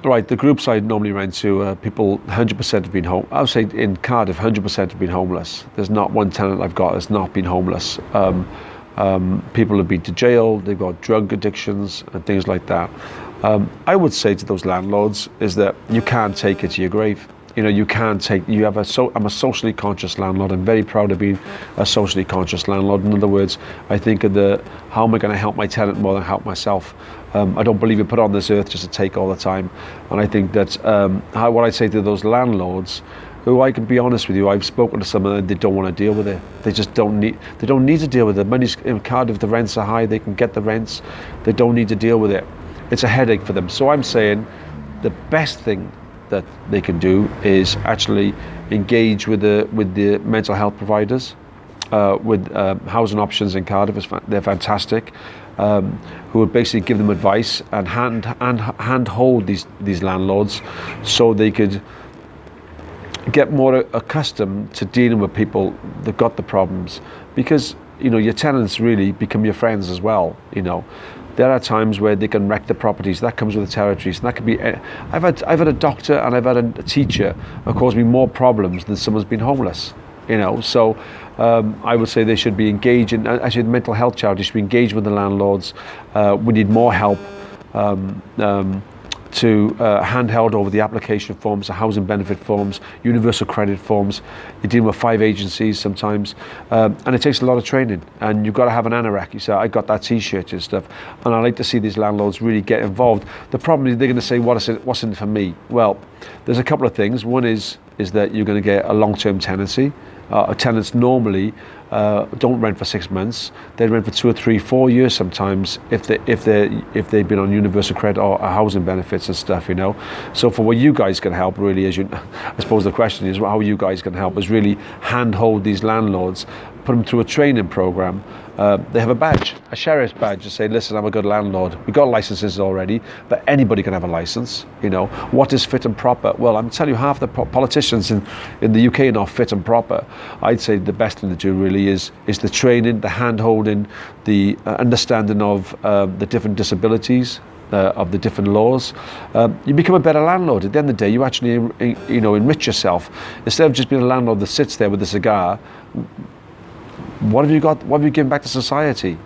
Right, the groups I normally rent to, people 100% have been home. I would say in Cardiff, 100% have been homeless. There's not one tenant I've got that's not been homeless. People have been to jail, they've got drug addictions and things like that. I would say to those landlords is that you can't take it to your grave. You know, you can't take, I'm a socially conscious landlord. I'm very proud of being a socially conscious landlord. In other words, I think of how am I going to help my tenant more than help myself? I don't believe we're put on this earth just to take all the time. And I think that what I say to those landlords, who I can be honest with you, I've spoken to some of them, they don't want to deal with it. They just don't need to deal with it. Money's in Cardiff, the rents are high, they can get the rents. They don't need to deal with it. It's a headache for them. So I'm saying the best thing that they can do is actually engage with the mental health providers, with housing options in Cardiff. They're fantastic, who would basically give them advice and hand hold these landlords so they could get more accustomed to dealing with people that got the problems, because your tenants really become your friends as well. There are times where they can wreck the properties. That comes with the territories. And that could be. I've had a doctor and I've had a teacher who caused me more problems than someone's been homeless. So I would say they should be engaging. Actually, the mental health charities should be engaged with the landlords. We need more help to handheld over the application forms, the housing benefit forms, universal credit forms. You're dealing with 5 agencies sometimes, and it takes a lot of training, and you've got to have an anorak. You say, I got that t-shirt and stuff, and I like to see these landlords really get involved. The problem is they're going to say, what's in it for me? Well, there's a couple of things. One is that you're going to get a long-term tenancy. Tenants normally don't rent for 6 months. They rent for 2 or 3, 4 years sometimes if they've been on universal credit or housing benefits and stuff. So for what you guys can help really I suppose the question is how you guys can help is really handhold these landlords, put them through a training program. They have a badge, a sheriff's badge, to say, listen, I'm a good landlord. We've got licenses already, but anybody can have a license. What is fit and proper? Well, I'm telling you, half the politicians in the UK are not fit and proper. I'd say the best thing to do really is the training, the hand-holding, the understanding of the different disabilities, of the different laws. You become a better landlord. At the end of the day, you actually enrich yourself. Instead of just being a landlord that sits there with a cigar, what have you got? What have you given back to society?